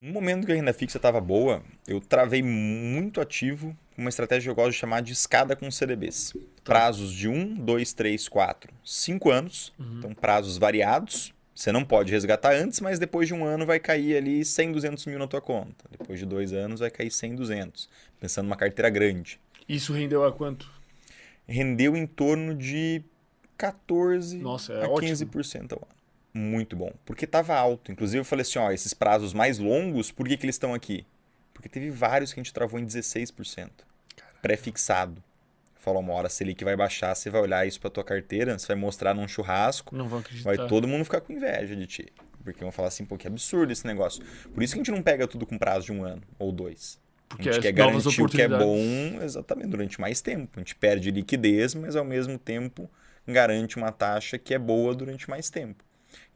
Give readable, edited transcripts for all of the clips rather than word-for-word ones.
No momento que a renda fixa estava boa, eu travei muito ativo com uma estratégia que eu gosto de chamar de escada com CDBs. Tá. Prazos de 1, 2, 3, 4, 5 anos. Então, prazos variados. Você não pode resgatar antes, mas depois de um ano vai cair ali 100, 200 mil na tua conta. Depois de 2 anos vai cair 100, 200. Pensando numa carteira grande. Isso rendeu a quanto? Rendeu em torno de 14 Nossa, é a ótimo. 15% ao ano. Muito bom. Porque estava alto. Inclusive eu falei assim, ó, esses prazos mais longos, por que que eles estão aqui? Porque teve vários que a gente travou em 16%. Pré-fixado. Falou uma hora, a Selic vai baixar, você vai olhar isso para tua carteira, você vai mostrar num churrasco, Não vão vai acreditar. todo mundo ficar com inveja de ti. Porque vão falar assim, pô, que absurdo esse negócio. Por isso que a gente não pega tudo com prazo de 1 ano ou 2. A Porque é gente quer novas garantir o que é bom oportunidades. exatamente durante mais tempo. A gente perde liquidez, mas ao mesmo tempo garante uma taxa que é boa durante mais tempo.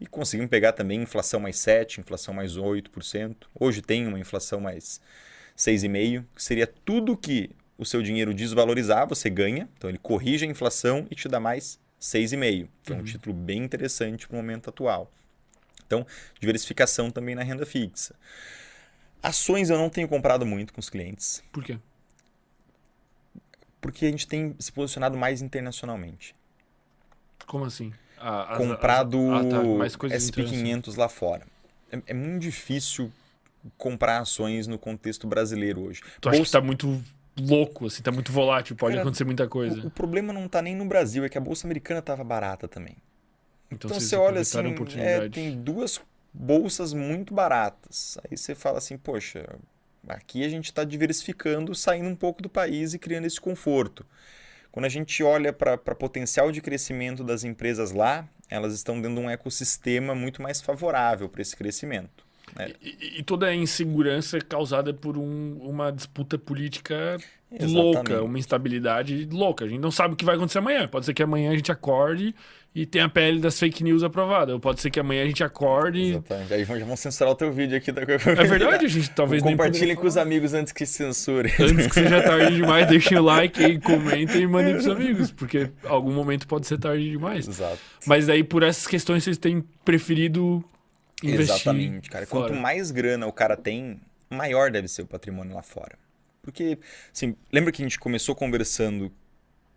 E conseguimos pegar também inflação mais 7, inflação mais 8%. Hoje tem uma inflação mais 6,5%, que seria tudo que o seu dinheiro desvalorizar, você ganha. Então ele corrige a inflação e te dá mais 6,5%, que é um título bem interessante para o momento atual. Então, diversificação também na renda fixa. Ações eu não tenho comprado muito com os clientes, Por quê? porque a gente tem se posicionado mais internacionalmente. Como assim? Comprado Tá. Mais coisas internacionais. SP500 lá fora. É muito difícil comprar ações no contexto brasileiro hoje. Tu acha que Bolsa, tá muito louco, assim, tá muito volátil, pode cara, acontecer muita o coisa. problema não está nem no Brasil, é que a bolsa americana estava barata também. Então Então vocês você olha aproveitaram a assim, tem oportunidade. duas bolsas muito baratas. Aí você fala assim, poxa, aqui a gente está diversificando, saindo um pouco do país e criando esse conforto. Quando a gente olha para potencial de crescimento das empresas lá, elas estão dentro de um ecossistema muito mais favorável para esse crescimento. Né? E toda a insegurança é causada por uma disputa política louca, uma Exatamente. instabilidade louca. A gente não sabe o que vai acontecer amanhã. Pode ser que amanhã a gente acorde e tenha a PL das fake news aprovada. Ou pode ser que amanhã a gente acorde. Exatamente. Aí já vão censurar o teu vídeo aqui. É verdade, a gente talvez nem poderia Compartilhem com os falar. amigos antes que censure. Antes que seja tarde demais, deixem o like aí, comentem e mandem pros amigos, porque algum momento pode ser tarde demais. Exato. Mas daí, por essas questões, vocês têm preferido investir Exatamente, cara. Quanto fora. mais grana o cara tem, maior deve ser o patrimônio lá fora. Porque, assim, lembra que a gente começou conversando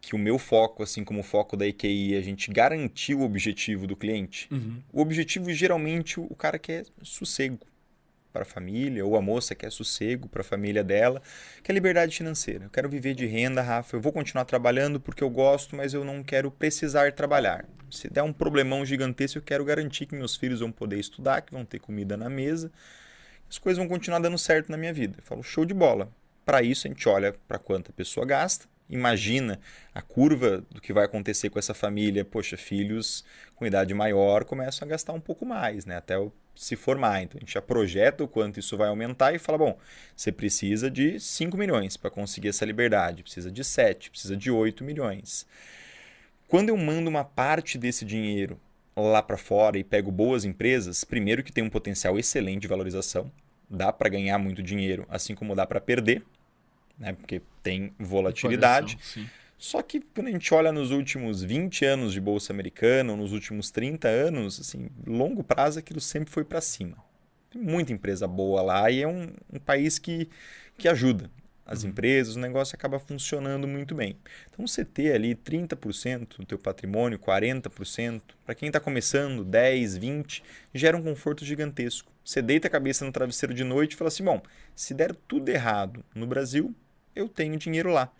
que o meu foco, assim como o foco da EQI, a gente garantiu o objetivo do cliente? Uhum. O objetivo, geralmente, o cara quer sossego para a família, ou a moça quer sossego para a família dela, que é liberdade financeira. Eu quero viver de renda, Rafa. Eu vou continuar trabalhando porque eu gosto, mas eu não quero precisar trabalhar. Se der um problemão gigantesco, eu quero garantir que meus filhos vão poder estudar, que vão ter comida na mesa, as coisas vão continuar dando certo na minha vida. Eu falo, show de bola. Para isso, a gente olha para quanto a pessoa gasta, imagina a curva do que vai acontecer com essa família. Poxa, filhos com idade maior começam a gastar um pouco mais, né? Até se formar. Então, a gente já projeta o quanto isso vai aumentar e fala, bom, você precisa de 5 milhões para conseguir essa liberdade, precisa de 7, precisa de 8 milhões. Quando eu mando uma parte desse dinheiro lá para fora e pego boas empresas, primeiro que tem um potencial excelente de valorização, dá para ganhar muito dinheiro, assim como dá para perder, né? Porque tem Variação, volatilidade. sim. Só que quando a gente olha nos últimos 20 anos de bolsa americana, ou nos últimos 30 anos, assim, longo prazo aquilo sempre foi para cima. Tem muita empresa boa lá e é um país que ajuda as Uhum. empresas, o negócio acaba funcionando muito bem. Então você ter ali 30% do teu patrimônio, 40%, para quem está começando, 10, 20, gera um conforto gigantesco. Você deita a cabeça no travesseiro de noite e fala assim, bom, se der tudo errado no Brasil, eu tenho dinheiro lá.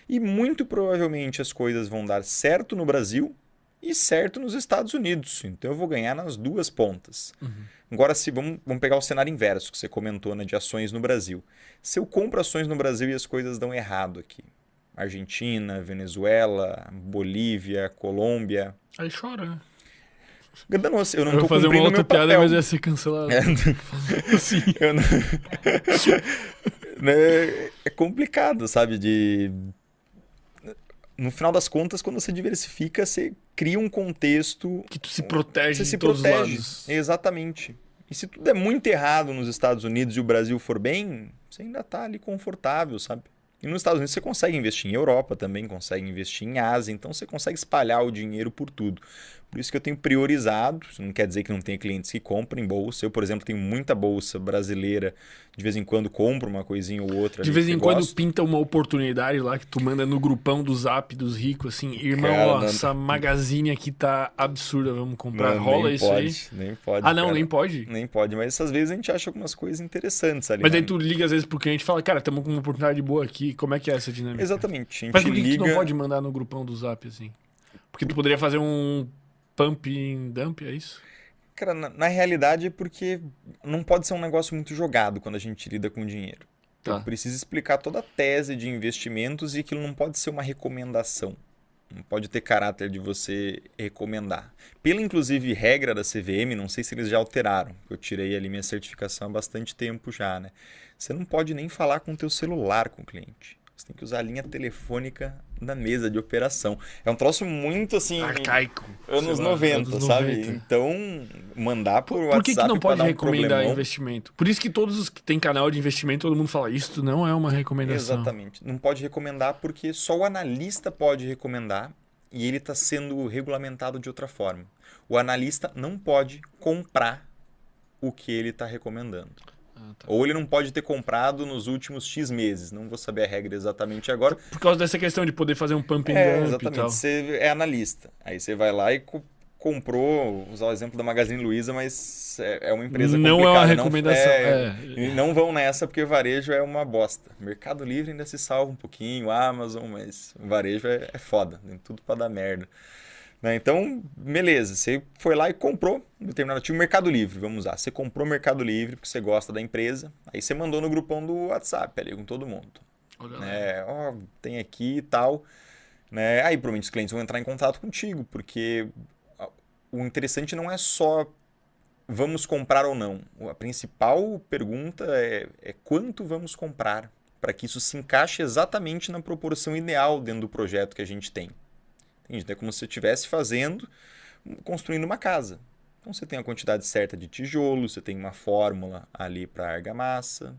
E muito provavelmente as coisas vão dar certo no Brasil e certo nos Estados Unidos. Então eu vou ganhar nas duas pontas. Uhum. Agora, se vamos pegar o cenário inverso que você comentou, né, de ações no Brasil. Se eu compro ações no Brasil e as coisas dão errado aqui, Argentina, Venezuela, Bolívia, Colômbia, Aí chora, né? danou-se, eu não Eu ia estou fazer uma cumprindo o meu outra piada, mas papel. ia ser cancelado. É, Sim. eu não- né, é complicado, sabe? No final das contas, quando você diversifica, você cria um contexto, Que tu se protege você de se todos os protege. lados. Exatamente. E se tudo é muito errado nos Estados Unidos e o Brasil for bem, você ainda está ali confortável, sabe? E nos Estados Unidos você consegue investir em Europa também, consegue investir em Ásia, então você consegue espalhar o dinheiro por tudo. Por isso que eu tenho priorizado. Isso não quer dizer que não tenha clientes que comprem bolsa. Eu, por exemplo, tenho muita bolsa brasileira. De vez em quando compro uma coisinha ou outra. De vez em quando pinta uma oportunidade lá que tu manda no grupão do Zap dos ricos, assim, irmão, Cara, ó, essa Magazine aqui tá absurda, vamos comprar. Não, Rola nem isso pode, aí? nem pode. Ah, não, cara. nem pode? Nem pode, mas às vezes a gente acha algumas coisas interessantes ali. Mas aí tu liga às vezes pro cliente e fala, cara, estamos com uma oportunidade boa aqui, como é que é essa dinâmica? Exatamente. A gente Mas por que liga... tu não pode mandar no grupão do Zap, assim? Porque tu poderia fazer um pump and dump, é isso? Cara, na realidade é porque não pode ser um negócio muito jogado quando a gente lida com dinheiro. Tá. Eu preciso explicar toda a tese de investimentos e aquilo não pode ser uma recomendação. Não pode ter caráter de você recomendar. Pela, inclusive, regra da CVM, não sei se eles já alteraram. Eu tirei ali minha certificação há bastante tempo já, né? Você não pode nem falar com o teu celular com o cliente. Você tem que usar a linha telefônica da mesa de operação. É um troço muito, assim... Arcaico. Anos sei lá, 90, anos sabe? 90. Então, mandar por Por que WhatsApp não pra pode dar um recomendar problemão... investimento? Por isso que todos os que têm canal de investimento, todo mundo fala, isso não é uma recomendação. Exatamente. Não pode recomendar porque só o analista pode recomendar e ele está sendo regulamentado de outra forma. O analista não pode comprar o que ele está recomendando. Ah, tá. Ou ele não pode ter comprado nos últimos X meses. Não vou saber a regra exatamente agora. Por causa dessa questão de poder fazer um pump and dump Exatamente. e tal. Você é analista. Aí você vai lá e comprou, vou usar o exemplo da Magazine Luiza, mas é uma empresa Não complicada. é uma recomendação. E não vão nessa porque o varejo é uma bosta. Mercado Livre ainda se salva um pouquinho, Amazon, mas o varejo é foda. Tem tudo para dar merda. Né? Então, beleza, você foi lá e comprou um determinado ativo, Mercado Livre, vamos usar. Você comprou Mercado Livre porque você gosta da empresa, aí você mandou no grupão do WhatsApp ali com todo mundo. Olha lá. Ó, tem aqui e tal. Né? Aí, provavelmente, os clientes vão entrar em contato contigo, porque o interessante não é só vamos comprar ou não. A principal pergunta é quanto vamos comprar, para que isso se encaixe exatamente na proporção ideal dentro do projeto que a gente tem. É como se você estivesse construindo uma casa. Então você tem a quantidade certa de tijolos, você tem uma fórmula ali para argamassa.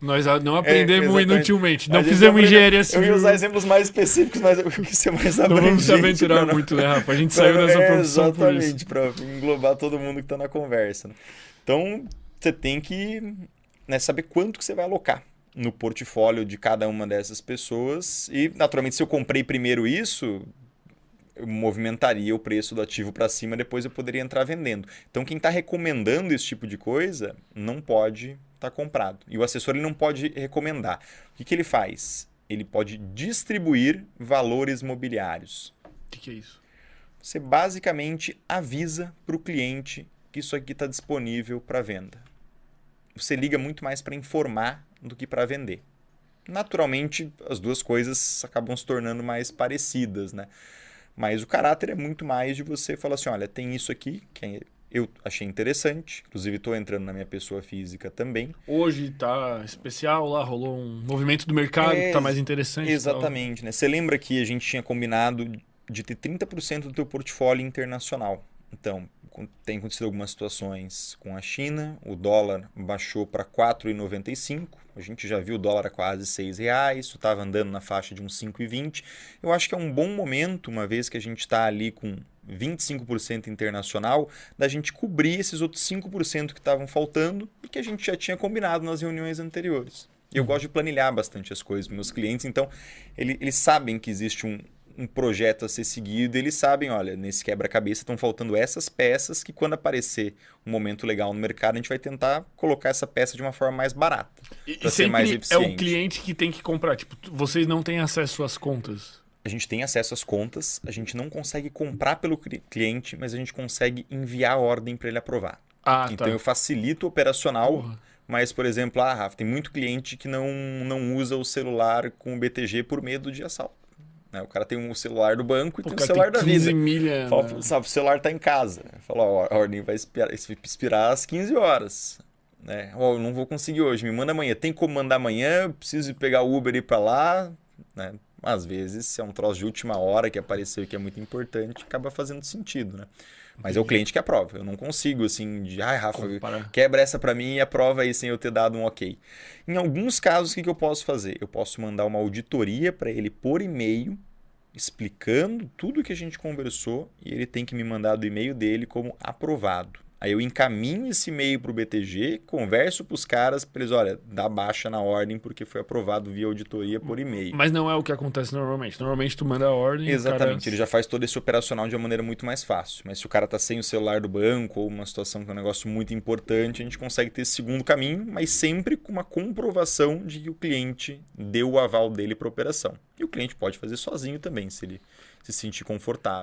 Nós não aprendemos inutilmente, não a gente fizemos engenharia civil. Eu ia usar exemplos mais específicos, mas eu quis ser mais abrangente. Não vamos se aventurar muito, né, Rafa? A gente saiu dessa profissão por isso. Exatamente, para englobar todo mundo que está na conversa. Né? Então você tem que saber quanto que você vai alocar no portfólio de cada uma dessas pessoas. E, naturalmente, se eu comprei primeiro isso... eu movimentaria o preço do ativo para cima, depois eu poderia entrar vendendo. Então, quem está recomendando esse tipo de coisa não pode estar comprado. E o assessor ele não pode recomendar. O que ele faz? Ele pode distribuir valores mobiliários. O que é isso? Você basicamente avisa para o cliente que isso aqui está disponível para venda. Você liga muito mais para informar do que para vender. Naturalmente, as duas coisas acabam se tornando mais parecidas, né? Mas o caráter é muito mais de você falar assim, olha, tem isso aqui que eu achei interessante, inclusive estou entrando na minha pessoa física também. Hoje tá especial lá, rolou um movimento do mercado que tá mais interessante. Exatamente, né? Você lembra que a gente tinha combinado de ter 30% do teu portfólio internacional. Então, tem acontecido algumas situações com a China, o dólar baixou para 4,95, a gente já viu o dólar a quase R$6, isso estava andando na faixa de uns 5,20. Eu acho que é um bom momento, uma vez que a gente está ali com 25% internacional, da gente cobrir esses outros 5% que estavam faltando e que a gente já tinha combinado nas reuniões anteriores. E eu gosto de planilhar bastante as coisas para meus clientes, então eles sabem que existe um projeto a ser seguido, eles sabem, olha, nesse quebra-cabeça estão faltando essas peças que quando aparecer um momento legal no mercado, a gente vai tentar colocar essa peça de uma forma mais barata, para ser mais eficiente. É o cliente que tem que comprar, tipo, vocês não têm acesso às contas. A gente tem acesso às contas, a gente não consegue comprar pelo cliente, mas a gente consegue enviar a ordem para ele aprovar. Então eu facilito o operacional, mas, por exemplo, Rafa, tem muito cliente que não usa o celular com o BTG por medo de assalto. O cara tem um celular do banco e tem um celular da vida. Fala, sabe, o celular está em casa. Fala, ó, a ordem vai expirar às 15 horas. Né? Ó, eu não vou conseguir hoje, me manda amanhã. Tem como mandar amanhã, eu preciso pegar o Uber e ir para lá. Né? Às vezes, se é um troço de última hora que apareceu e que é muito importante, acaba fazendo sentido. Né? Mas é o cliente que aprova. Eu não consigo, assim, Rafa, quebra essa para mim e aprova aí sem eu ter dado um ok. Em alguns casos, o que eu posso fazer? Eu posso mandar uma auditoria para ele por e-mail explicando tudo que a gente conversou e ele tem que me mandar do e-mail dele como aprovado. Aí eu encaminho esse e-mail para o BTG, converso para os caras, para eles, olha, dá baixa na ordem porque foi aprovado via auditoria por e-mail. Mas não é o que acontece normalmente. Normalmente tu manda a ordem. Exatamente, ele já faz todo esse operacional de uma maneira muito mais fácil. Mas se o cara está sem o celular do banco ou uma situação que é um negócio muito importante, a gente consegue ter esse segundo caminho, mas sempre com uma comprovação de que o cliente deu o aval dele para a operação. E o cliente pode fazer sozinho também, se ele se sentir confortável.